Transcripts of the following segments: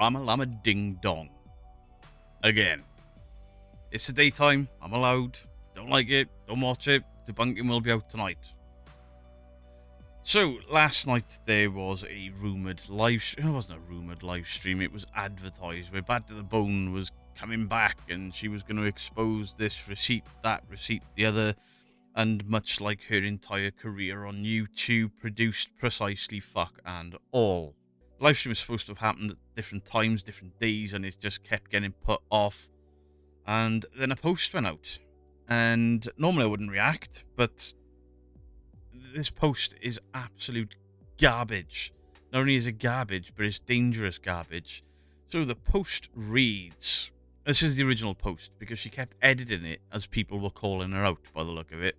Rama Lama Ding Dong. Again. It's the daytime. I'm allowed. Don't like it. Don't watch it. Debunking will be out tonight. So, last night there was a rumoured live stream. It wasn't a rumoured live stream. It was advertised where Bad to the Bone was coming back and she was going to expose this receipt, that receipt, the other. And much like her entire career on YouTube, produced precisely fuck and all. The live stream was supposed to have happened at different times, different days, and it just kept getting put off. And then a post went out. And normally I wouldn't react, but this post is absolute garbage. Not only is it garbage, but it's dangerous garbage. So the post reads... This is the original post, because she kept editing it as people were calling her out, by the look of it.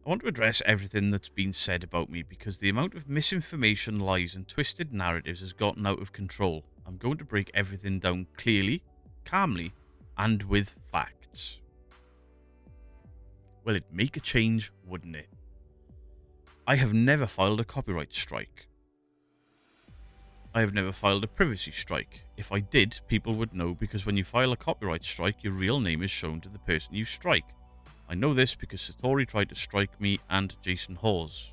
I want to address everything that's been said about me, because the amount of misinformation, lies, and twisted narratives has gotten out of control. I'm going to break everything down clearly, calmly, and with facts. Well, it'd make a change, wouldn't it? I have never filed a copyright strike. I have never filed a privacy strike. If I did, people would know, because when you file a copyright strike, your real name is shown to the person you strike. I know this because Satori tried to strike me and Jason Hawes.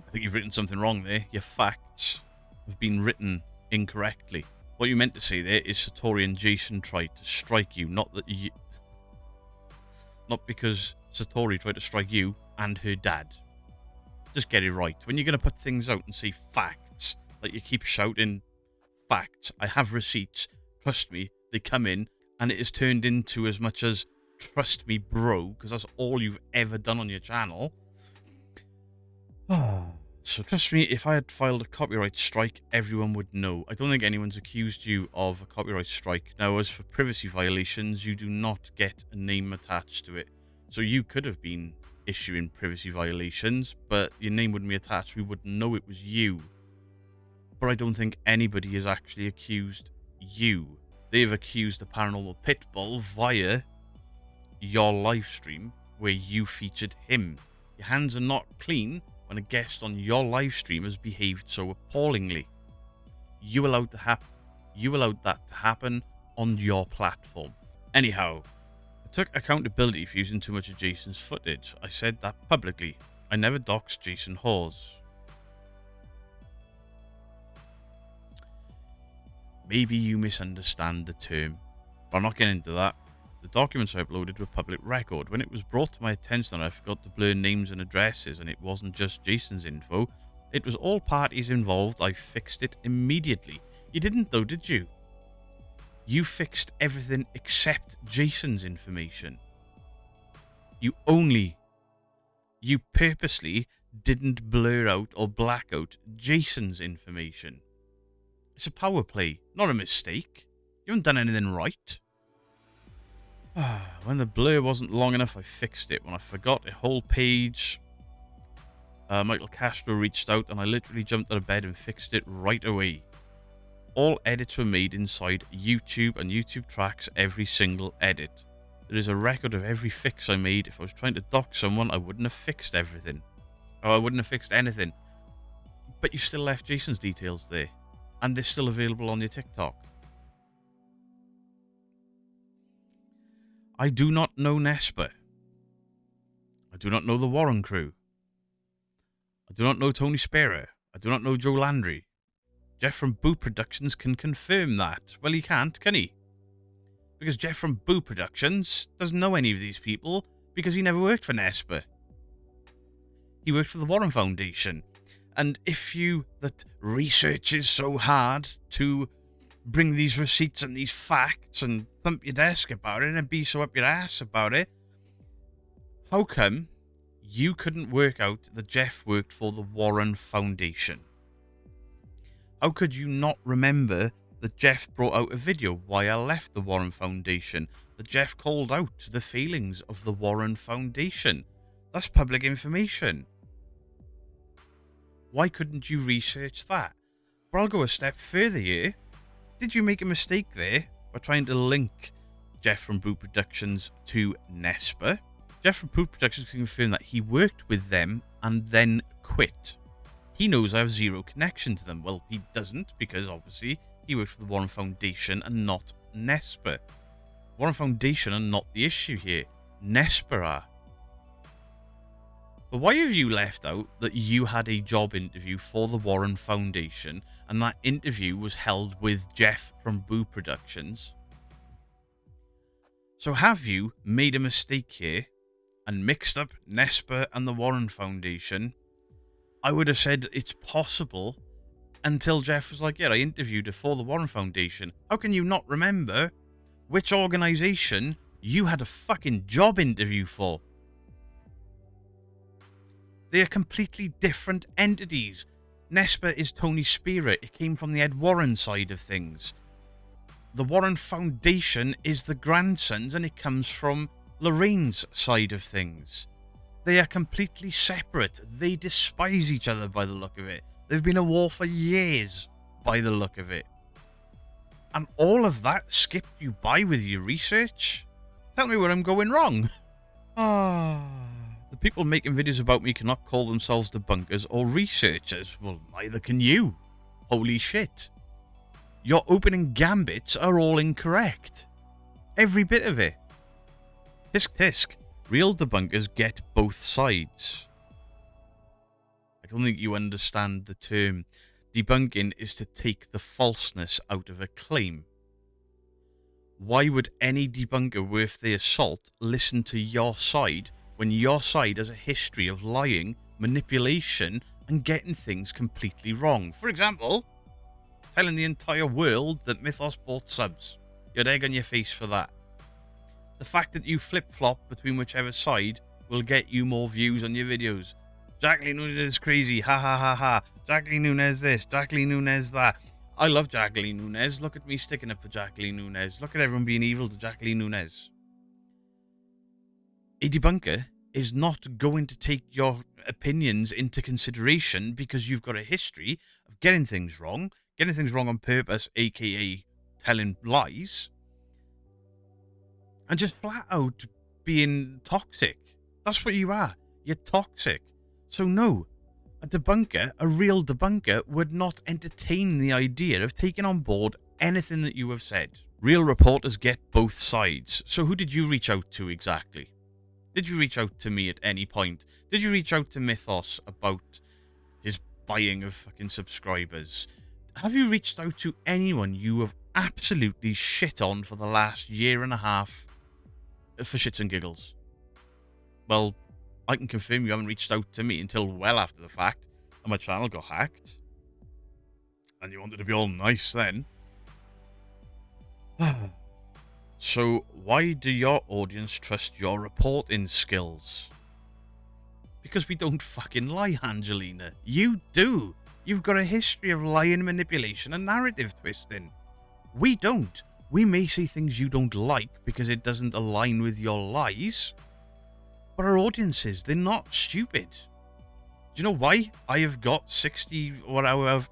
I think you've written something wrong there. Your facts have been written incorrectly. What you meant to say there is Satori and Jason tried to strike you, not because Satori tried to strike you and her dad. Just get it right. When you're going to put things out and say facts, like you keep shouting facts, I have receipts, trust me, they come in, and it is turned into as much as trust me bro, because that's all you've ever done on your channel. So trust me, if I had filed a copyright strike, everyone would know. I don't think anyone's accused you of a copyright strike. Now, as for privacy violations, you do not get a name attached to it. So you could have been issuing privacy violations, but your name wouldn't be attached. We wouldn't know it was you. But I don't think anybody has actually accused you. They've accused the Paranormal Pitbull via your live stream where you featured him. Your hands are not clean when a guest on your live stream has behaved so appallingly. You allowed that to happen on your platform. Anyhow, I took accountability for using too much of Jason's footage. I said that publicly. I never doxed Jason Hawes. Maybe you misunderstand the term, but I'm not getting into that. The documents I uploaded were public record. When it was brought to my attention that I forgot to blur names and addresses, and it wasn't just Jason's info, it was all parties involved, I fixed it immediately. You didn't though, did you? You fixed everything except Jason's information. You purposely didn't blur out or black out Jason's information. It's a power play, not a mistake. You haven't done anything right. When the blur wasn't long enough, I fixed it. When I forgot a whole page, Michael Castro reached out and I literally jumped out of bed and fixed it right away. All edits were made inside YouTube and YouTube tracks every single edit. There is a record of every fix I made. If I was trying to dox someone, I wouldn't have fixed everything. Or I wouldn't have fixed anything. But you still left Jason's details there. And they're still available on your TikTok. I do not know Nesper. I do not know the Warren crew. I do not know Tony Spera. I do not know Joe Landry. Jeff from Boo Productions can confirm that. Well, he can't, can he? Because Jeff from Boo Productions doesn't know any of these people because he never worked for Nesper. He worked for the Warren Foundation. And if you that researches so hard to bring these receipts and these facts and thump your desk about it and be so up your ass about it, how come you couldn't work out that Jeff worked for the Warren Foundation? How could you not remember that Jeff brought out a video why I left the Warren Foundation? That Jeff called out the failings of the Warren Foundation? That's public information. Why couldn't you research that? But I'll go a step further here. Did you make a mistake there by trying to link Jeff from Boo Productions to Nesper? Jeff from Boo Productions can confirm that he worked with them and then quit. He knows I have zero connection to them. Well, he doesn't, because obviously he works for the Warren Foundation and not Nesper. Warren Foundation are not the issue here. Nesper are. But why have you left out that you had a job interview for the Warren Foundation and that interview was held with Jeff from Boo Productions? So have you made a mistake here and mixed up Nesper and the Warren Foundation? I would have said it's possible until Jeff was like, yeah, I interviewed her for the Warren Foundation. How can you not remember which organisation you had a fucking job interview for? They are completely different entities. Nesper is Tony's spirit. It came from the Ed Warren side of things. The Warren Foundation is the grandsons, and it comes from Lorraine's side of things. They are completely separate. They despise each other by the look of it. They've been at war for years by the look of it. And all of that skipped you by with your research? Tell me where I'm going wrong. The people making videos about me cannot call themselves debunkers or researchers. Well, neither can you. Holy shit. Your opening gambits are all incorrect. Every bit of it. Tisk tisk. Real debunkers get both sides. I don't think you understand the term. Debunking is to take the falseness out of a claim. Why would any debunker worth their salt listen to your side when your side has a history of lying, manipulation, and getting things completely wrong? For example, telling the entire world that Mythos bought subs. You had egg on your face for that. The fact that you flip-flop between whichever side will get you more views on your videos. Jacqueline Nunez is crazy, ha ha ha ha. Jacqueline Nunez this, Jacqueline Nunez that. I love Jacqueline Nunez. Look at me sticking up for Jacqueline Nunez. Look at everyone being evil to Jacqueline Nunez. A debunker is not going to take your opinions into consideration because you've got a history of getting things wrong on purpose, aka telling lies, and just flat out being toxic. That's what you are. You're toxic. So no, a debunker, a real debunker, would not entertain the idea of taking on board anything that you have said. Real reporters get both sides. So who did you reach out to exactly? Did you reach out to me at any point? Did you reach out to Mythos about his buying of fucking subscribers? Have you reached out to anyone you have absolutely shit on for the last year and a half for shits and giggles? Well, I can confirm you haven't reached out to me until well after the fact, and my channel got hacked. And you wanted to be all nice then. So, why do your audience trust your reporting skills? Because we don't fucking lie, Angelina. You do. You've got a history of lying, manipulation, and narrative twisting. We don't. We may say things you don't like because it doesn't align with your lies. But our audiences, they're not stupid. Do you know why I have got 60 or however? Do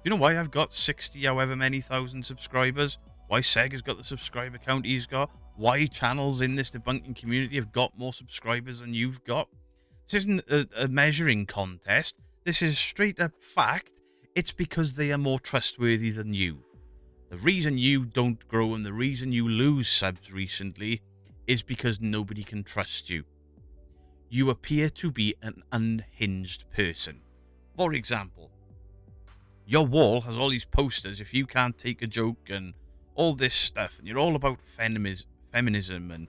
you know why I've got 60 however many thousand subscribers? Why Sega's got the subscriber count he's got? Why channels in this debunking community have got more subscribers than you've got? This isn't a measuring contest. This is straight up fact. It's because they are more trustworthy than you. The reason you don't grow and the reason you lose subs recently is because nobody can trust you. You appear to be an unhinged person. For example, your wall has all these posters, if you can't take a joke and all this stuff, and you're all about feminism and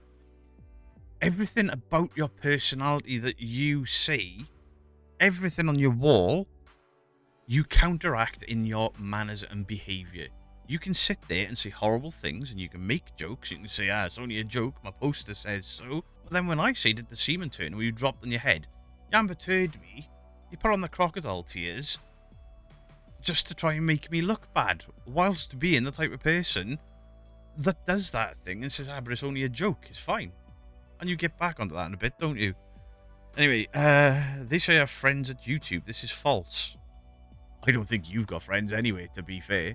everything about your personality that you see, everything on your wall, you counteract in your manners and behaviour. You can sit there and say horrible things and you can make jokes. You can say, it's only a joke, my poster says so. But then when I say, did the semen turn where you dropped on your head, you amber-turred me, you put on the crocodile tears just to try and make me look bad, whilst being the type of person that does that thing and says, but it's only a joke, it's fine. And you get back onto that in a bit, don't you? Anyway, they say I have friends at YouTube. This is false. I don't think you've got friends anyway, to be fair.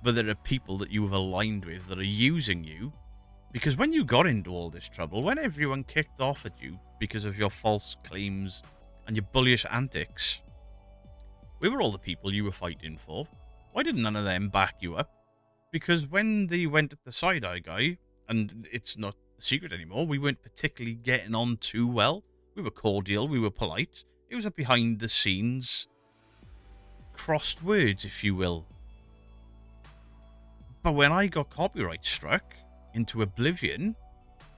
But there are people that you have aligned with that are using you. Because when you got into all this trouble, when everyone kicked off at you because of your false claims and your bullyish antics, We were all the people you were fighting for. Why didn't none of them back you up? Because when they went at the side-eye guy, and it's not a secret anymore, we weren't particularly getting on too well. We were cordial, we were polite. It was a behind-the-scenes crossed words, if you will. But when I got copyright struck into oblivion,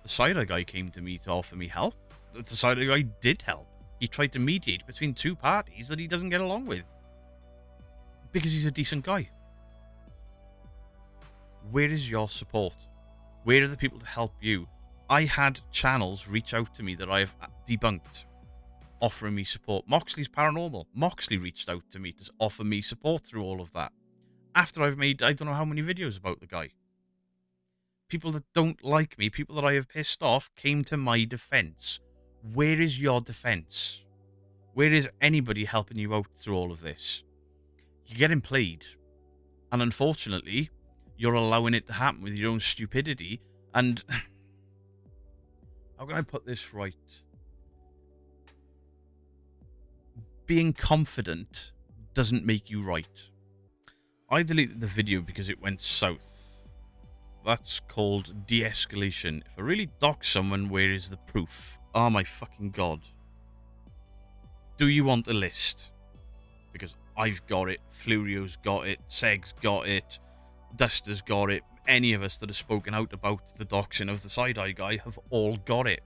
the side-eye guy came to me to offer me help. The side-eye guy did help. He tried to mediate between two parties that he doesn't get along with. Because he's a decent guy. Where is your support? Where are the people to help you? I had channels reach out to me that I've debunked, offering me support. Moxley's Paranormal. Moxley reached out to me to offer me support through all of that. After I've made, I don't know how many videos about the guy. People that don't like me, people that I have pissed off, came to my defense. Where is your defense? Where is anybody helping you out through all of this? You're getting played. And unfortunately, you're allowing it to happen with your own stupidity. And how can I put this right? Being confident doesn't make you right. I deleted the video because it went south. That's called de-escalation. If I really dox someone, where is the proof? Oh my fucking god. Do you want a list? Because I've got it, Flurio's got it, Seg's got it, Duster's got it. Any of us that have spoken out about the doxing of the side-eye guy have all got it.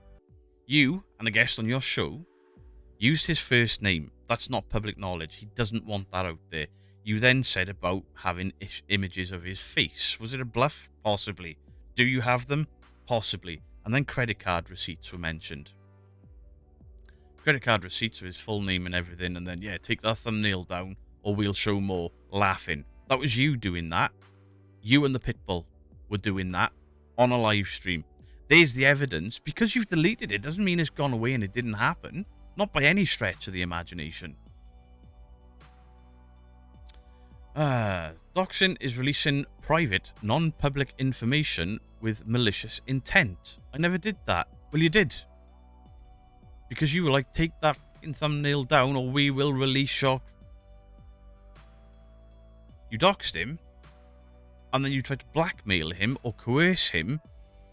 You, and a guest on your show, used his first name. That's not public knowledge. He doesn't want that out there. You then said about having images of his face. Was it a bluff? Possibly. Do you have them? Possibly. And then credit card receipts were mentioned. Credit card receipts with his full name and everything, and then, yeah, take that thumbnail down, or we'll show more. Laughing. That was you doing that. You and the Pitbull were doing that on a live stream. There's the evidence. Because you've deleted it doesn't mean it's gone away and it didn't happen. Not by any stretch of the imagination. Doxing is releasing private, non-public information with malicious intent. I never did that. Well, you did. Because you were like, take that fucking thumbnail down or we will release your... You doxed him, and then you tried to blackmail him or coerce him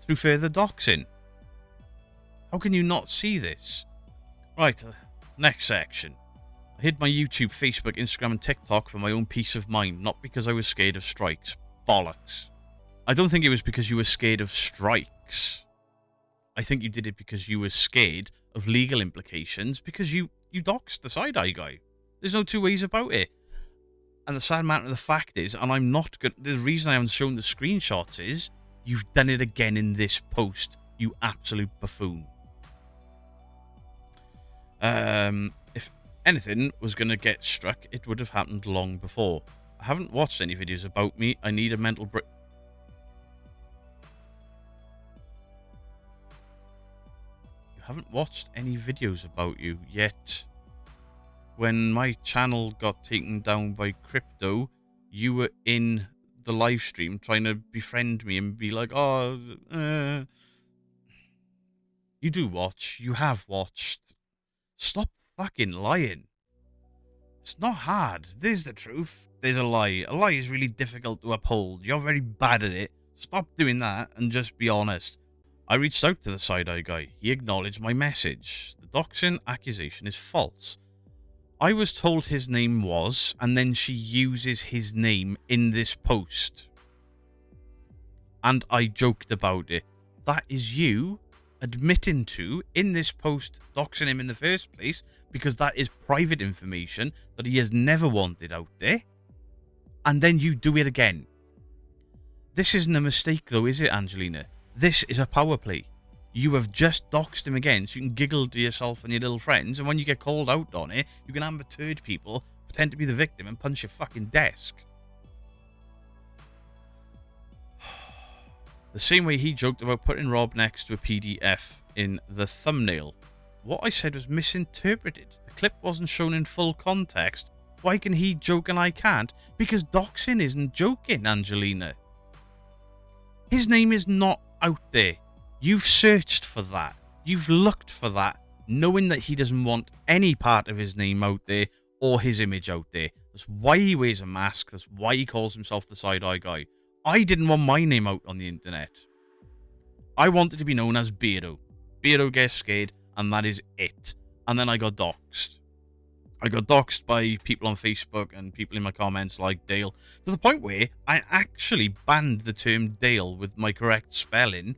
through further doxing. How can you not see this? Right, next section. I hid my YouTube, Facebook, Instagram and TikTok for my own peace of mind, not because I was scared of strikes. Bollocks. I don't think it was because you were scared of strikes. I think you did it because you were scared of legal implications because you doxed the side-eye guy. There's no two ways about it. And the sad matter of the fact is, and I'm not good, the reason I haven't shown the screenshots is, you've done it again in this post, you absolute buffoon. If anything was going to get struck, it would have happened long before. I haven't watched any videos about me. I need a mental break. You haven't watched any videos about you yet. When my channel got taken down by crypto, you were in the live stream trying to befriend me and be like, oh, You do watch. You have watched. Stop fucking lying. It's not hard. There's the truth. There's a lie. A lie is really difficult to uphold. You're very bad at it. Stop doing that and just be honest. I reached out to the side-eye guy. He acknowledged my message. The doxing accusation is false. I was told his name was, and then she uses his name in this post. And I joked about it. That is you admitting to, in this post, doxing him in the first place, because that is private information that he has never wanted out there. And then you do it again. This isn't a mistake though, is it, Angelina? This is a power play. You have just doxed him again, so you can giggle to yourself and your little friends, and when you get called out on it, you can amber turd people, pretend to be the victim, and punch your fucking desk. The same way he joked about putting Rob next to a PDF in the thumbnail. What I said was misinterpreted. The clip wasn't shown in full context. Why can he joke and I can't? Because doxing isn't joking, Angelina. His name is not out there. You've searched for that. You've looked for that, knowing that he doesn't want any part of his name out there or his image out there. That's why he wears a mask. That's why he calls himself the side-eye guy. I didn't want my name out on the internet. I wanted to be known as Beardo. Beardo gets scared, and that is it. And then I got doxed. I got doxed by people on Facebook and people in my comments like Dale, to the point where I actually banned the term Dale with my correct spelling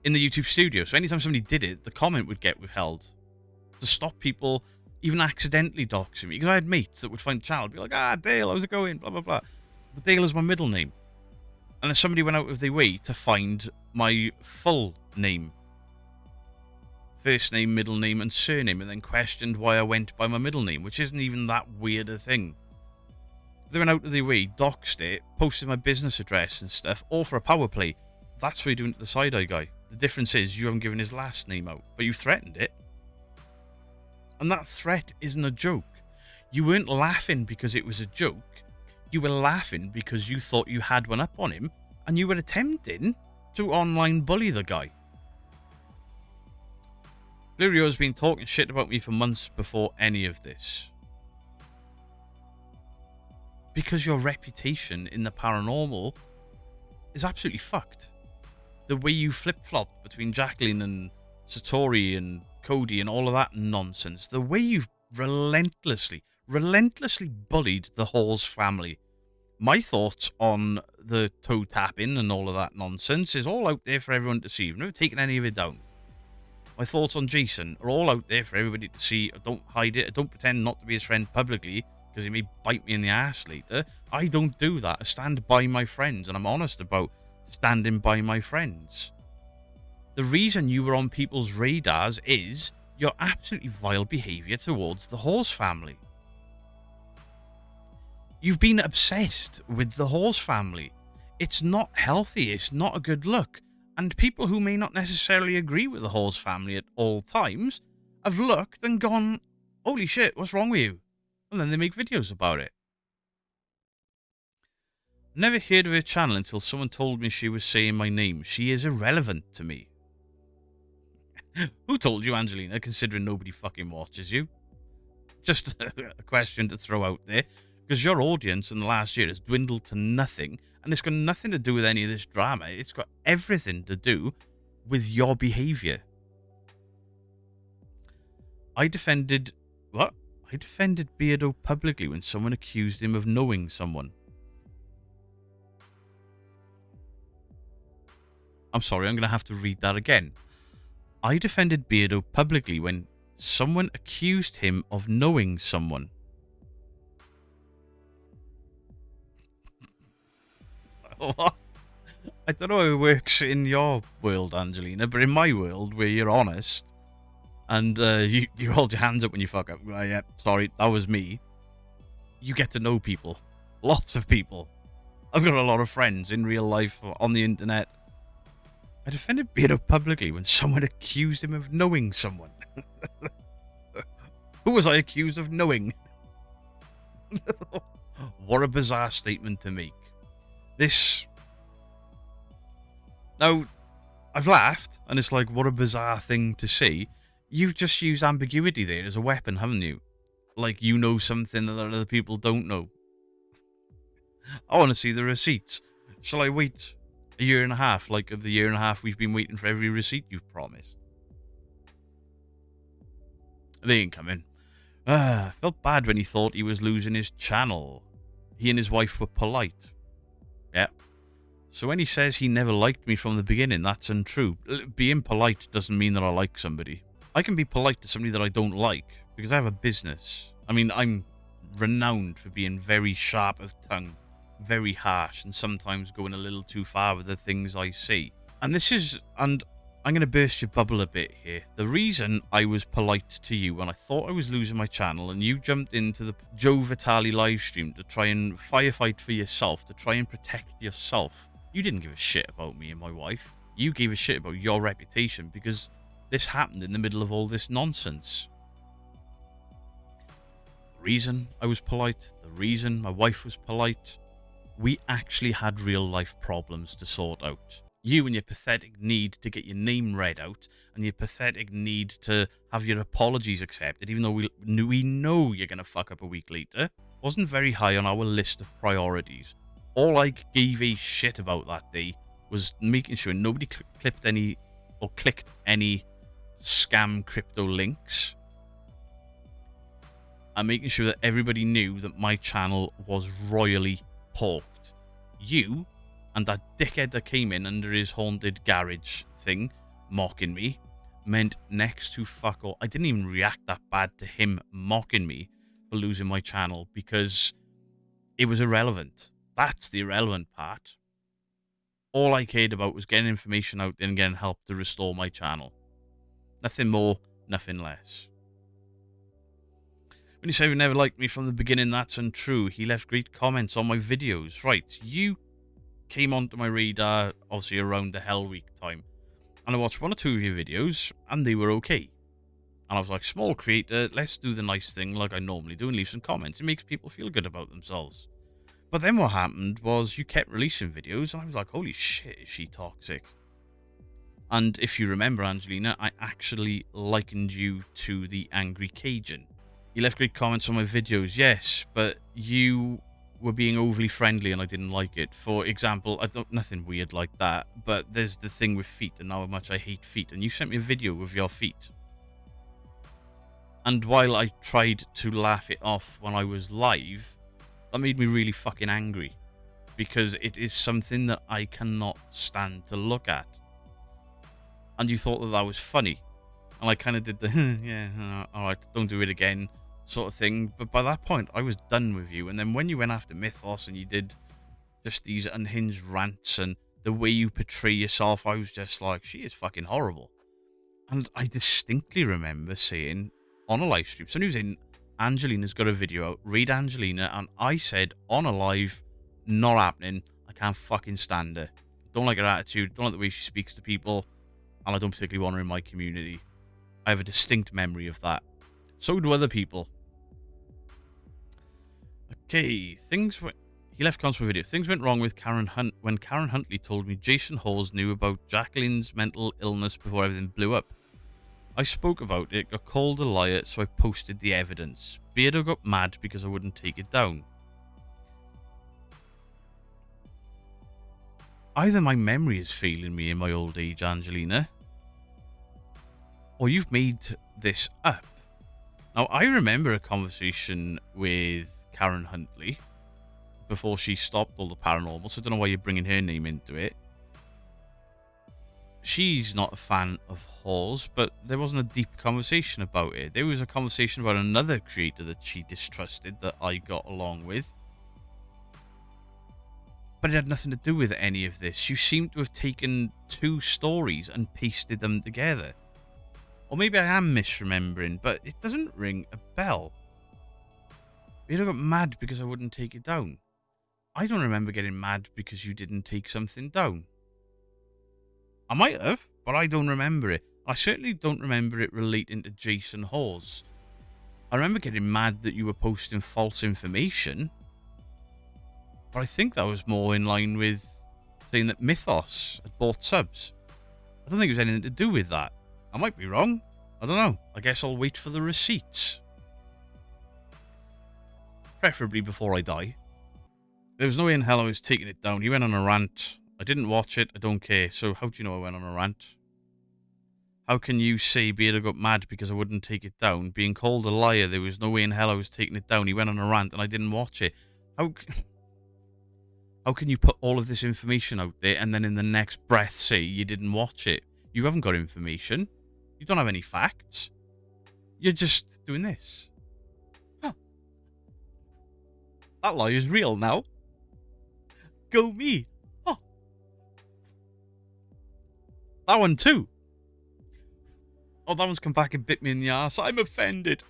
in the YouTube studio. So anytime somebody did it, the comment would get withheld to stop people even accidentally doxing me. Because I had mates that would find the channel and be like, Dale, how's it going? Blah, blah, blah. But Dale is my middle name. And then somebody went out of their way to find my full name. First name, middle name, and surname, and then questioned why I went by my middle name, which isn't even that weird a thing. They went out of their way, doxed it, posted my business address and stuff, all for a power play. That's what you're doing to the side-eye guy. The difference is you haven't given his last name out, but you threatened it. And that threat isn't a joke. You weren't laughing because it was a joke. You were laughing because you thought you had one up on him, and you were attempting to online bully the guy. Lurio has been talking shit about me for months before any of this. Because your reputation in the paranormal is absolutely fucked. The way you flip-flopped between Jacqueline and Satori and Cody and all of that nonsense. The way you've relentlessly bullied the Halls family. My thoughts on the toe tapping and all of that nonsense is all out there for everyone to see. I've never taken any of it down. My thoughts on Jason are all out there for everybody to see. I don't hide it. I don't pretend not to be his friend publicly because he may bite me in the ass later. I don't do that. I stand by my friends, and I'm honest about standing by my friends. The reason you were on people's radars is your absolutely vile behaviour towards the Horse family. You've been obsessed with the Horse family. It's not healthy. It's not a good look. And people who may not necessarily agree with the Halls family at all times have looked and gone, holy shit, what's wrong with you? And then they make videos about it. Never heard of her channel until someone told me she was saying my name. She is irrelevant to me. Who told you, Angelina, considering nobody fucking watches you? Just a question to throw out there. Because your audience in the last year has dwindled to nothing. And it's got nothing to do with any of this drama. It's got everything to do with your behaviour. I defended Beardo publicly when someone accused him of knowing someone. I'm sorry, I'm going to have to read that again. I defended Beardo publicly when someone accused him of knowing someone. What? I don't know how it works in your world, Angelina, but in my world, where you're honest, and you hold your hands up when you fuck up. Yeah, sorry, that was me. You get to know people. Lots of people. I've got a lot of friends in real life, on the internet. I defended Beardo publicly when someone accused him of knowing someone. Who was I accused of knowing? What a bizarre statement to make. Now, I've laughed, and it's like, what a bizarre thing to say. You've just used ambiguity there as a weapon, haven't you? Like, you know something that other people don't know. I want to see the receipts. Shall I wait a year and a half, like of the year and a half we've been waiting for every receipt you've promised? They ain't coming. Felt bad when he thought he was losing his channel. He and his wife were polite. Yeah. So when he says he never liked me from the beginning, that's untrue. Being polite doesn't mean that I like somebody. I can be polite to somebody that I don't like because I have a business. I mean, I'm renowned for being very sharp of tongue, very harsh, and sometimes going a little too far with the things I say. And I'm going to burst your bubble a bit here. The reason I was polite to you when I thought I was losing my channel and you jumped into the Joe Vitale livestream to try and firefight for yourself, to try and protect yourself, you didn't give a shit about me and my wife. You gave a shit about your reputation because this happened in the middle of all this nonsense. The reason I was polite, the reason my wife was polite, we actually had real life problems to sort out. You and your pathetic need to get your name read out and your pathetic need to have your apologies accepted, even though we know you're going to fuck up a week later, wasn't very high on our list of priorities. All I gave a shit about that day was making sure nobody clicked any scam crypto links, and making sure that everybody knew that my channel was royally porked. You and that dickhead that came in under his haunted garage thing, mocking me, meant next to fuck all. I didn't even react that bad to him mocking me for losing my channel because it was irrelevant. That's the irrelevant part. All I cared about was getting information out and getting help to restore my channel. Nothing more, nothing less. When you say you never liked me from the beginning, that's untrue. He left great comments on my videos. Right, you came onto my radar, obviously around the Hell Week time, and I watched one or two of your videos, and they were okay. And I was like, small creator, let's do the nice thing like I normally do and leave some comments. It makes people feel good about themselves. But then what happened was you kept releasing videos, and I was like, holy shit, is she toxic? And if you remember, Angelina, I actually likened you to the Angry Cajun. You left great comments on my videos, yes, but you were being overly friendly and I didn't like it. For example, nothing weird like that, but there's the thing with feet and how much I hate feet, and you sent me a video of your feet. And while I tried to laugh it off when I was live, that made me really fucking angry, because it is something that I cannot stand to look at. And you thought that that was funny, and I kind of did the yeah, alright, don't do it again sort of thing. But by that point I was done with you. And then when you went after Mythos and you did just these unhinged rants and the way you portray yourself, I was just like, she is fucking horrible. And I distinctly remember saying on a live stream, somebody was in, Angelina's got a video out, read Angelina, and I said on a live, not happening, I can't fucking stand her, don't like her attitude, don't like the way she speaks to people, and I don't particularly want her in my community. I have a distinct memory of that. So do other people. Okay, he left comments for video. Things went wrong with when Karen Huntley told me Jason Hawes knew about Jacqueline's mental illness before everything blew up. I spoke about it, got called a liar, so I posted the evidence. Beardo got mad because I wouldn't take it down. Either my memory is failing me in my old age, Angelina, or you've made this up. Now, I remember a conversation with Karen Huntley before she stopped all the paranormal, so I don't know why you're bringing her name into it. She's not a fan of Hawes, but there wasn't a deep conversation about it. There was a conversation about another creator that she distrusted that I got along with. But it had nothing to do with any of this. You seem to have taken two stories and pasted them together. Or maybe I am misremembering, but it doesn't ring a bell. You got mad because I wouldn't take it down. I don't remember getting mad because you didn't take something down. I might have, but I don't remember it. I certainly don't remember it relating to Jason Hawes. I remember getting mad that you were posting false information, but I think that was more in line with saying that Mythos had bought subs. I don't think it was anything to do with that. I might be wrong. I don't know. I guess I'll wait for the receipts. Preferably before I die. There was no way in hell I was taking it down. He went on a rant. I didn't watch it. I don't care. So how do you know I went on a rant? How can you say Beardo got mad because I wouldn't take it down? Being called a liar, there was no way in hell I was taking it down. He went on a rant and I didn't watch it. How can you put all of this information out there and then in the next breath say you didn't watch it? You haven't got information. You don't have any facts. You're just doing this. Huh. That lie is real now. Go me. Oh. That one too. Oh, that one's come back and bit me in the ass. I'm offended.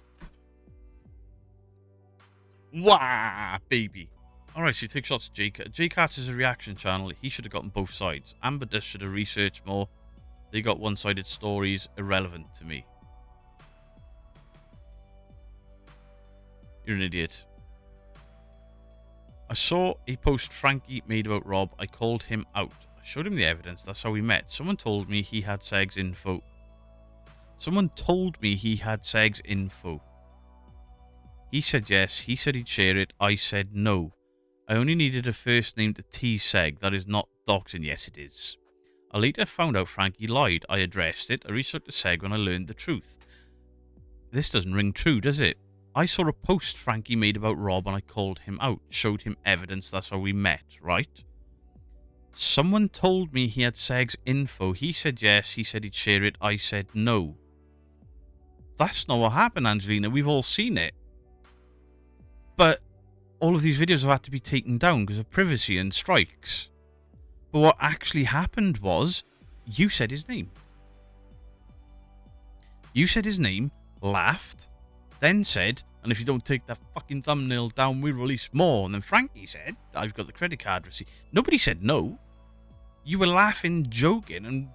Wah, baby. Alright, so you take shots at J-Cat. J-Cat is a reaction channel. He should have gotten both sides. Amber Dust should have researched more. They got one-sided stories. Irrelevant to me. You're an idiot. I saw a post Frankie made about Rob. I called him out. I Showed him the evidence. That's how we met. Someone told me he had Seg's info. Someone told me he had Seg's info. He said yes. He said he'd share it. I said no. I only needed a first name to tease Seg. That is not doxing. Yes, it is. I later found out Frankie lied. I addressed it. I reached out to Seg when I learned the truth. This doesn't ring true, does it? I saw a post Frankie made about Rob and I called him out. Showed him evidence. That's how we met, right? Someone told me he had Seg's info. He said yes. He said he'd share it. I said no. That's not what happened, Angelina. We've all seen it. But all of these videos have had to be taken down because of privacy and strikes. But what actually happened was, you said his name. You said his name, laughed, then said, and if you don't take that fucking thumbnail down, we release more. And then Frankie said, I've got the credit card receipt. Nobody said no. You were laughing, joking, and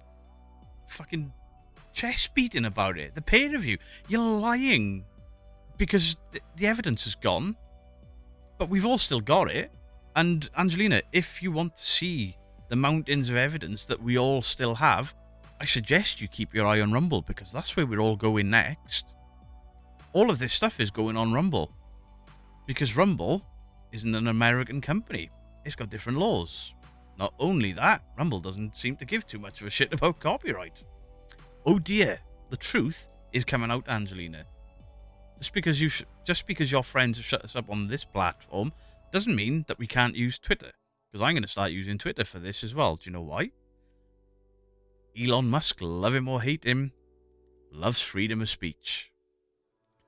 fucking chest beating about it. The pair of you. You're lying. Because the evidence is gone. But we've all still got it. And Angelina, if you want to see the mountains of evidence that we all still have, I suggest you keep your eye on Rumble, because that's where we're all going next. All of this stuff is going on Rumble. Because Rumble isn't an American company. It's got different laws. Not only that, Rumble doesn't seem to give too much of a shit about copyright. Oh dear, the truth is coming out, Angelina. Just because your friends have shut us up on this platform doesn't mean that we can't use Twitter. Because I'm going to start using Twitter for this as well. Do you know why? Elon Musk, love him or hate him, loves freedom of speech.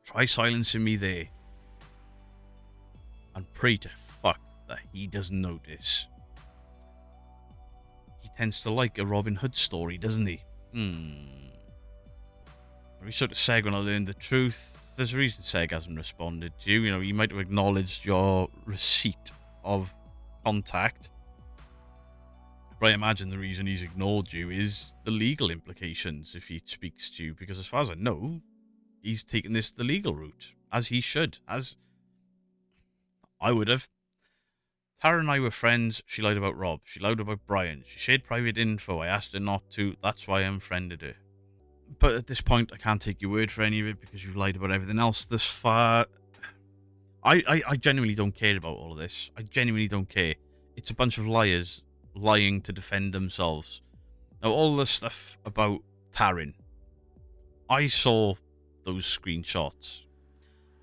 Try silencing me there. And pray to fuck that he doesn't notice. He tends to like a Robin Hood story, doesn't he? I reached out to Seg when I learned the truth. There's a reason Seg hasn't responded to you. You know, you might have acknowledged your receipt of contact. But I imagine the reason he's ignored you is the legal implications if he speaks to you. Because as far as I know, he's taken this the legal route. As he should. As I would have. Tara and I were friends. She lied about Rob. She lied about Brian. She shared private info. I asked her not to. That's why I unfriended her. But at this point, I can't take your word for any of it because you've lied about everything else this far. I genuinely don't care about all of this. I genuinely don't care. It's a bunch of liars lying to defend themselves. Now, all this stuff about Taryn, I saw those screenshots.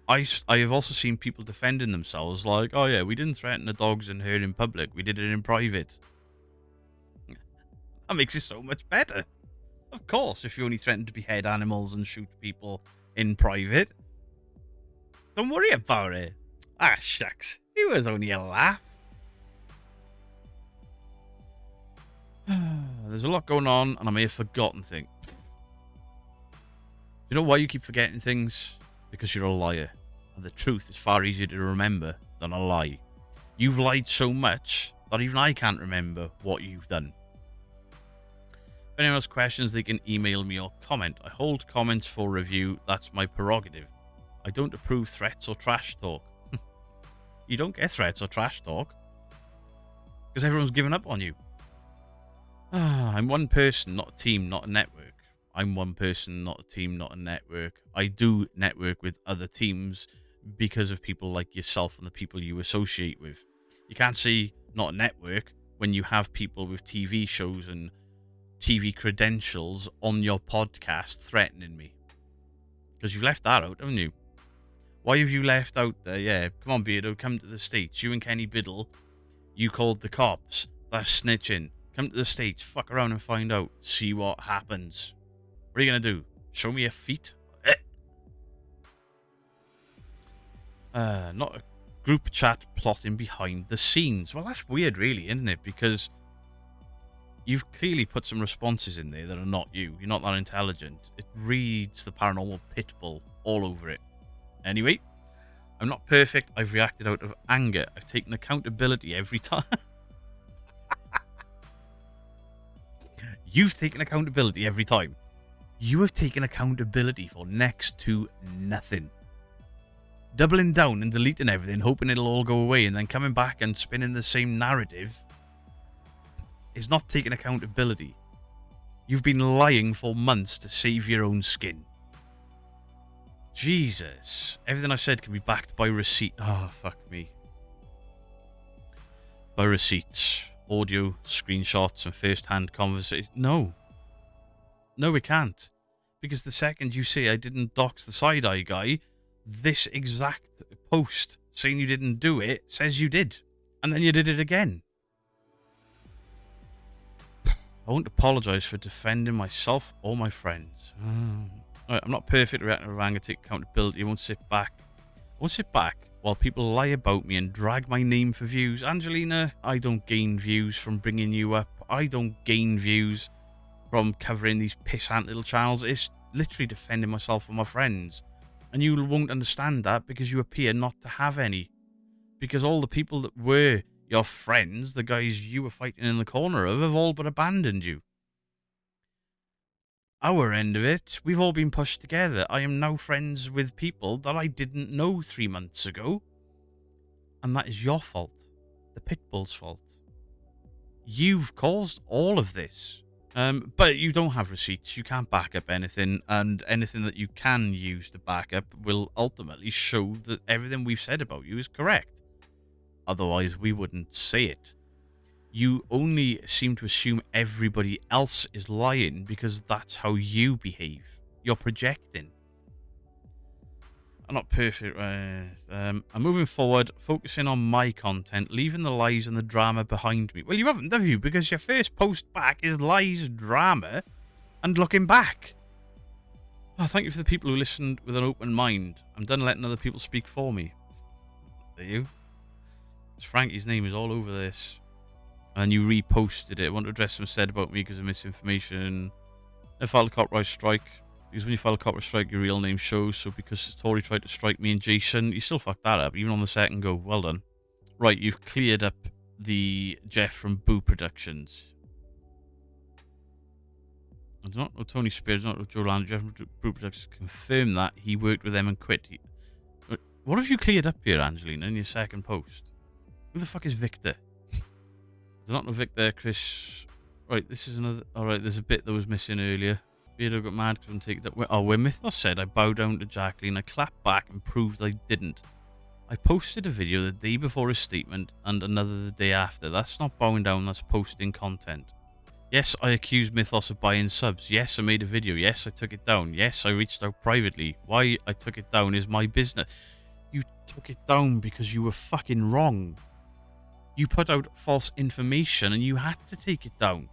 I have also seen people defending themselves like, oh yeah, we didn't threaten the dogs and her in public. We did it in private. That makes it so much better. Of course, if you only threaten to behead animals and shoot people in private, don't worry about it. Ah, shucks. It was only a laugh. There's a lot going on, and I may have forgotten things. You know why you keep forgetting things? Because you're a liar. And the truth is far easier to remember than a lie. You've lied so much that even I can't remember what you've done. If anyone has questions, they can email me or comment. I hold comments for review. That's my prerogative. I don't approve threats or trash talk. You don't get threats or trash talk. Because everyone's given up on you. I'm one person, not a team, not a network. I'm one person, not a team, not a network. I do network with other teams because of people like yourself and the people you associate with. You can't say not a network when you have people with TV shows and TV credentials on your podcast threatening me. Because you've left that out, haven't you? Why have you left out there? Yeah, come on, Beardo, come to the States. You and Kenny Biddle, you called the cops. That's snitching. Come to the States, fuck around and find out. See what happens. What are you going to do? Show me your feet? Not a group chat plotting behind the scenes. Well, that's weird, really, isn't it? Because you've clearly put some responses in there that are not you. You're not that intelligent. It reads the paranormal pit bull all over it. Anyway, I'm not perfect. I've reacted out of anger. I've taken accountability every time. You've taken accountability every time. You have taken accountability for next to nothing. Doubling down and deleting everything, hoping it'll all go away, and then coming back and spinning the same narrative. is not taking accountability. You've been lying for months to save your own skin. Jesus. Everything I said can be backed by receipt. Oh, fuck me. By receipts, audio, screenshots, and first-hand conversation. No. No, it can't. Because the second you say I didn't dox the side-eye guy, this exact post saying you didn't do it says you did. And then you did it again. I won't apologise for defending myself or my friends. Right, I'm not perfect at reacting to anger, take accountability. I won't sit back. While people lie about me and drag my name for views. Angelina, I don't gain views from bringing you up. I don't gain views from covering these pissant little channels. It's literally defending myself and my friends. And you won't understand that because you appear not to have any. Because all the people that were your friends, the guys you were fighting in the corner of, have all but abandoned you. Our end of it, we've all been pushed together. I am now friends with people that I didn't know 3 months ago. And that is your fault. The Pitbull's fault. You've caused all of this. But you don't have receipts. You can't back up anything. And anything that you can use to back up will ultimately show that everything we've said about you is correct. Otherwise, we wouldn't say it. You only seem to assume everybody else is lying because that's how you behave. You're projecting. I'm not perfect. I'm moving forward, focusing on my content, leaving the lies and the drama behind me. Well, you haven't, have you? Because your first post back is lies, drama, and looking back. Oh, thank you for the people who listened with an open mind. I'm done letting other people speak for me. Are you? Frankie's name is all over this. And you reposted it. I want to address some said about me because of misinformation. I filed a copyright strike. Because when you file a copyright strike, your real name shows. So because Tori tried to strike me and Jason, you still fucked that up, even on the second go. Well done. Right, you've cleared up the Jeff from Boo Productions. I do not know Tony Spears, I do not know Joe Land. Jeff from Boo Productions confirmed that he worked with them and quit. What have you cleared up here, Angelina, in your second post? Who the fuck is Victor? Do not know Victor, Chris. Right, this is another. Alright, there's a bit that was missing earlier. Beardo got mad because I'm taking that. Oh, where Mythos said I bowed down to Jacqueline, I clapped back and proved I didn't. I posted a video the day before his statement and another the day after. That's not bowing down, that's posting content. Yes, I accused Mythos of buying subs. Yes, I made a video. Yes, I took it down. Yes, I reached out privately. Why I took it down is my business. You took it down because you were fucking wrong. You put out false information and you had to take it down.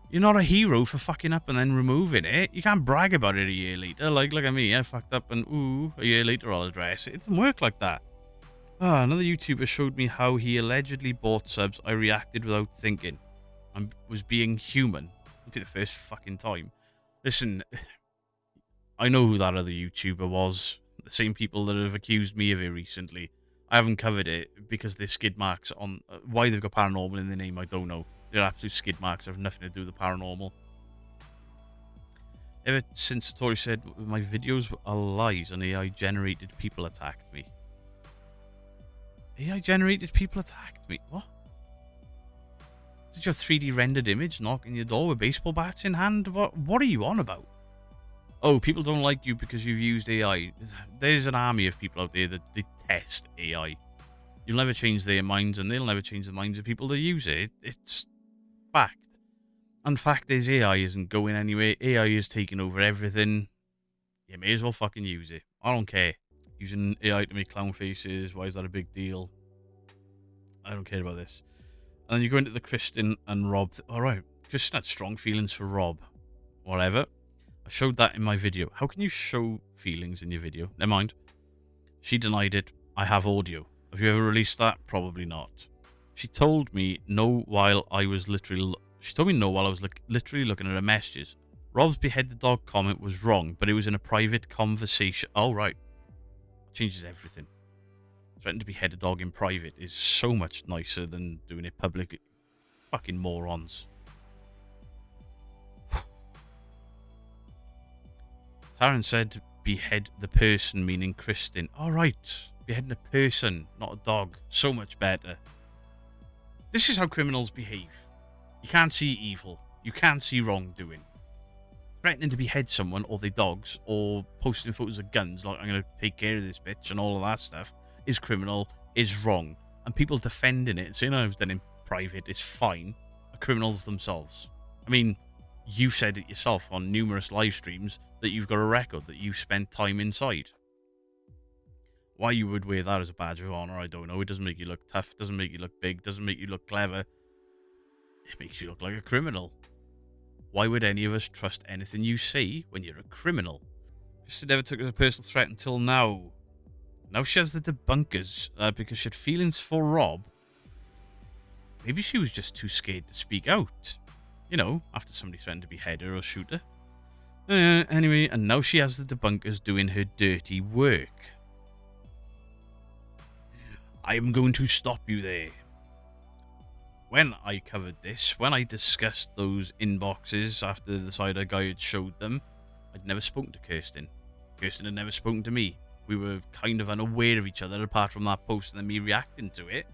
You're not a hero for fucking up and then removing it. You can't brag about it a year later. Like, look at me, I fucked up and ooh, a year later I'll address it. It doesn't work like that. Another YouTuber showed me how he allegedly bought subs. I reacted without thinking. I was being human. It'd be the first fucking time. Listen, I know who that other YouTuber was. The same people that have accused me of it recently. I haven't covered it because there's skid marks on... why they've got paranormal in the name, I don't know. They're absolute skid marks. Have nothing to do with the paranormal. Ever since Tori said my videos are lies and AI-generated people attacked me. AI-generated people attacked me? What? Did your 3D rendered image knock on your door with baseball bats in hand? What are you on about? Oh, people don't like you because you've used AI. There's an army of people out there that detest AI. You'll never change their minds, and they'll never change the minds of people that use it. It's fact. And fact is, AI isn't going anywhere. AI is taking over everything. You may as well fucking use it. I don't care. Using AI to make clown faces, why is that a big deal? I don't care about this. And then you go into the Kristen and Rob. Alright, Kristen had strong feelings for Rob. Whatever. I showed that in my video. How can you show feelings in your video? Never mind. She denied it. I have audio. Have you ever released that? Probably not. She told me no while I was literally... She told me no while I was literally looking at her messages. Rob's behead the dog comment was wrong, but it was in a private conversation. Oh, right. Changes everything. Threatening to behead a dog in private is so much nicer than doing it publicly. Fucking morons. Taryn said behead the person, meaning Kristen. Alright, beheading a person, not a dog. So much better. This is how criminals behave. You can't see evil. You can't see wrongdoing. Threatening to behead someone or their dogs or posting photos of guns like I'm going to take care of this bitch and all of that stuff is criminal, is wrong. And people defending it and saying, oh, I was done in private, it's fine, are criminals themselves. I mean, you said it yourself on numerous live streams that you've got a record, that you spent time inside. Why you would wear that as a badge of honor, I don't know. It doesn't make you look tough, doesn't make you look big, doesn't make you look clever. It makes you look like a criminal. Why would any of us trust anything you say when you're a criminal? She never took it as a personal threat until now. Now she has the debunkers because she had feelings for Rob. Maybe she was just too scared to speak out. You know, after somebody threatened to behead her or shoot her. Anyway, and now she has the debunkers doing her dirty work. I am going to stop you there. When I covered this, when I discussed those inboxes after the sideeye guy had showed them, I'd never spoken to Kirsten. Kirsten had never spoken to me. We were kind of unaware of each other apart from that post and then me reacting to it.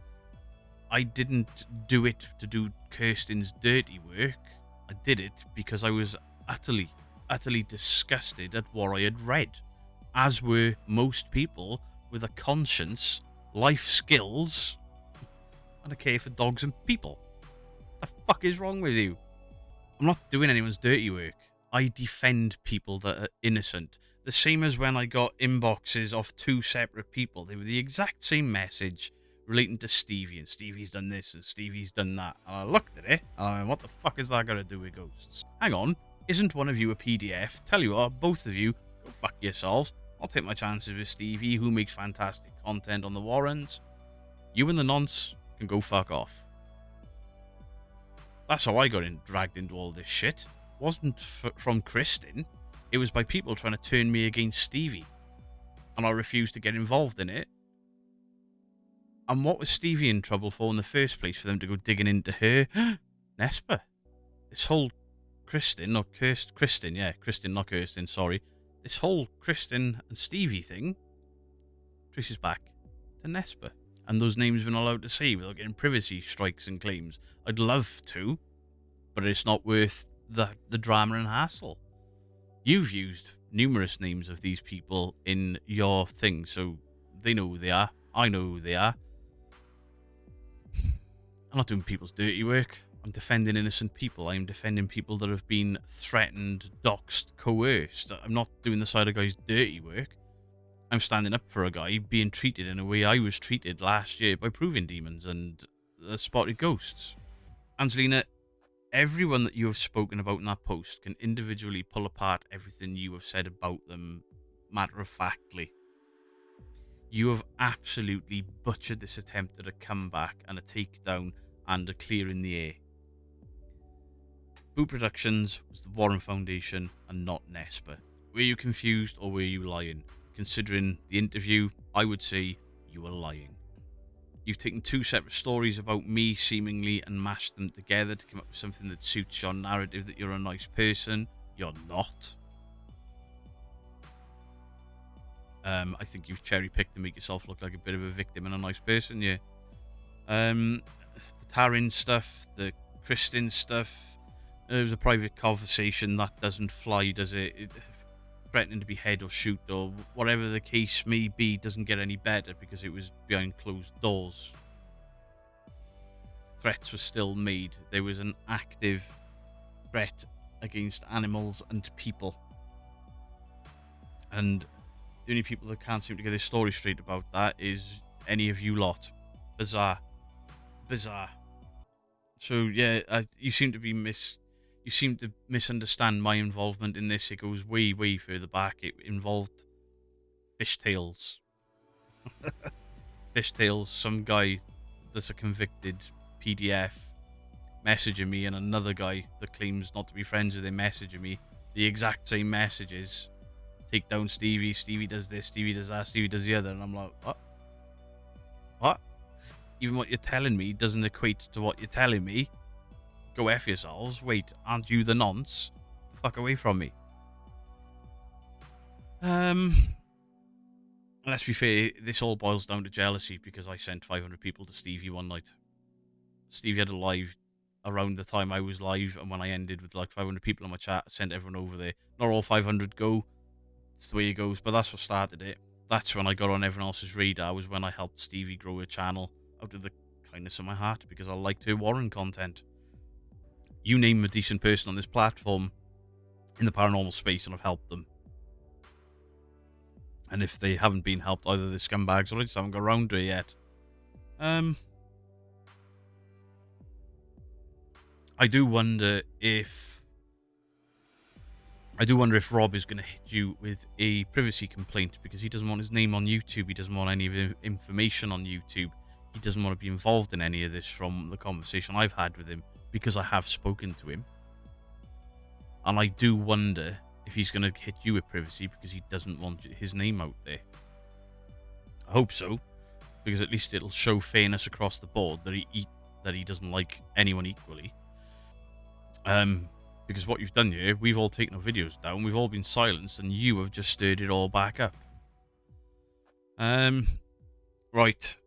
I didn't do it to do Kirsten's dirty work. I did it because I was utterly disgusted at what I had read, as were most people with a conscience, life skills, and a care for dogs and people. The fuck is wrong with you? I'm not doing anyone's dirty work. I defend people that are innocent. The same as when I got inboxes off two separate people. They were the exact same message relating to Stevie, and Stevie's done this and Stevie's done that. And I looked at it and I went, what the fuck is that got to do with ghosts? Hang on, isn't one of you a PDF? Tell you what, both of you, go fuck yourselves. I'll take my chances with Stevie, who makes fantastic content on the Warrens. You and the nonce can go fuck off. That's how I got dragged into all this shit. It wasn't from Kristen. It was by people trying to turn me against Stevie. And I refused to get involved in it. And what was Stevie in trouble for in the first place for them to go digging into her? Nesper. This whole Kristen, not Kristen, yeah, Kristen, not Kirsten, sorry. This whole Kristen and Stevie thing traces back to Nesper. And those names we're not allowed to say without getting privacy strikes and claims. I'd love to, but it's not worth the drama and hassle. You've used numerous names of these people in your thing, so they know who they are. I know who they are. I'm not doing people's dirty work. I'm defending innocent people. I'm defending people that have been threatened, doxed, coerced. I'm not doing the side of guy's dirty work. I'm standing up for a guy being treated in a way I was treated last year by Proving Demons and the Spotted Ghosts. Angelina, everyone that you have spoken about in that post can individually pull apart everything you have said about them matter-of-factly. You have absolutely butchered this attempt at a comeback and a takedown and a clear in the air. Boo Productions was the Warren Foundation and not Nesper. Were you confused or were you lying? Considering the interview, I would say you were lying. You've taken two separate stories about me seemingly and mashed them together to come up with something that suits your narrative that you're a nice person. You're not. I think you've cherry-picked to make yourself look like a bit of a victim and a nice person, yeah. The Taryn stuff, the Kristen stuff, it was a private conversation. That doesn't fly, does it? Threatening to behead or shoot or whatever the case may be doesn't get any better because it was behind closed doors. Threats were still made. There was an active threat against animals and people. And the only people that can't seem to get their story straight about that is any of you lot. Bizarre. So yeah, you seem to misunderstand my involvement in this. It goes way, way further back. It involved fishtails. Fishtails, some guy that's a convicted PDF messaging me, and another guy that claims not to be friends with him messaging me. The exact same messages. Take down Stevie, Stevie does this, Stevie does that, Stevie does the other. And I'm like, what? What? Even what you're telling me doesn't equate to what you're telling me. Go F yourselves. Wait, aren't you the nonce? The fuck away from me. Let's be fair, this all boils down to jealousy because I sent 500 people to Stevie one night. Stevie had a live around the time I was live, and when I ended with like 500 people on my chat, I sent everyone over there. Not all 500 go. It's the way it goes, but that's what started it. That's when I got on everyone else's radar, was when I helped Stevie grow her channel out of the kindness of my heart, because I liked her Warren content. You name a decent person on this platform in the paranormal space and I've helped them. And if they haven't been helped, either the scumbags or I just haven't got around to it yet. I do wonder if Rob is going to hit you with a privacy complaint, because he doesn't want his name on YouTube. He doesn't want any of the information on YouTube. He doesn't want to be involved in any of this from the conversation I've had with him, because I have spoken to him. And I do wonder if he's going to hit you with privacy because he doesn't want his name out there. I hope so, because at least it'll show fairness across the board that he doesn't like anyone equally. Because what you've done here, we've all taken our videos down, we've all been silenced, and you have just stirred it all back up. Right.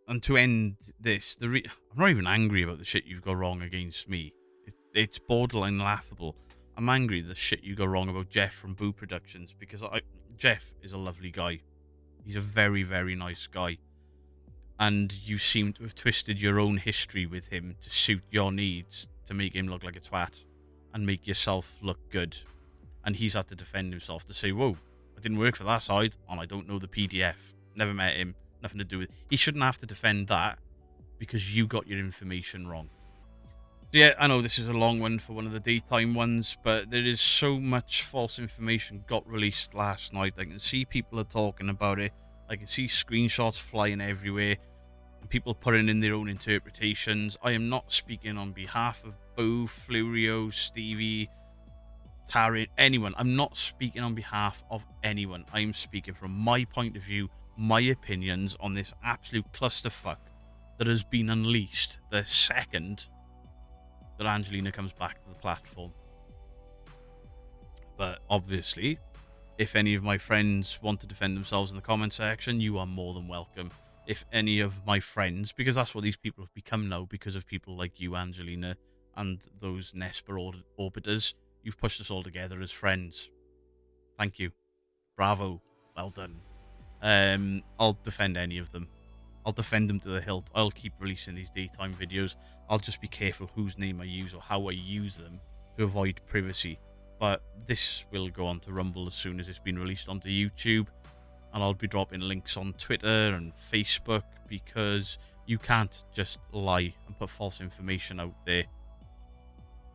And to end this, I'm not even angry about the shit you've got wrong against me. It's borderline laughable. I'm angry the shit you got wrong about Jeff from Boo Productions, because Jeff is a lovely guy. He's a very, very nice guy. And you seem to have twisted your own history with him to suit your needs, to make him look like a twat and make yourself look good. And he's had to defend himself to say, whoa, I didn't work for that side, and I don't know the PDF. Never met him, nothing to do with it. He shouldn't have to defend that because you got your information wrong. Yeah, I know this is a long one for one of the daytime ones, but there is so much false information got released last night. I can see people are talking about it. I can see screenshots flying everywhere and people putting in their own interpretations. I am not speaking on behalf of Boo, Flurio, Stevie, Taryn, anyone. I'm not speaking on behalf of anyone. I am speaking from my point of view, my opinions on this absolute clusterfuck that has been unleashed the second that Angelina comes back to the platform. But obviously, if any of my friends want to defend themselves in the comment section, you are more than welcome. If any of my friends, because that's what these people have become now, because of people like you, Angelina, and those Nesper orbiters, you've pushed us all together as friends. Thank you. Bravo. Well done. I'll defend any of them. I'll defend them to the hilt. I'll keep releasing these daytime videos. I'll just be careful whose name I use or how I use them to avoid privacy. But this will go on to Rumble as soon as it's been released onto YouTube. And I'll be dropping links on Twitter and Facebook, because you can't just lie and put false information out there.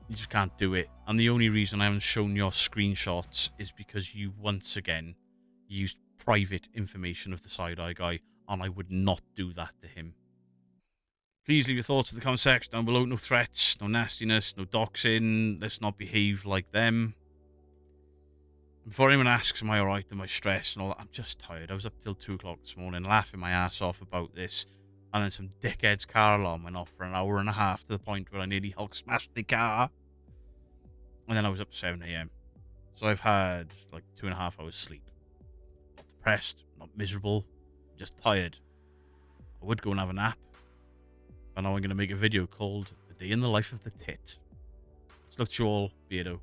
You just can't do it. And the only reason I haven't shown your screenshots is because you once again used private information of the sideeye guy, and I would not do that to him. Please leave your thoughts in the comment section down below. No threats, no nastiness, no doxing. Let's not behave like them. Before anyone asks, am I alright, am I stressed and all that, I'm just tired. I was up till 2 o'clock this morning laughing my ass off about this, and then some dickhead's car alarm went off for an hour and a half, to the point where I nearly Hulk smashed the car. And then I was up at 7 AM. So I've had like 2.5 hours sleep. Not depressed, not miserable, just tired. I would go and have a nap. But now I'm going to make a video called A Day in the Life of the Tit. Let's look to you all, Beardo.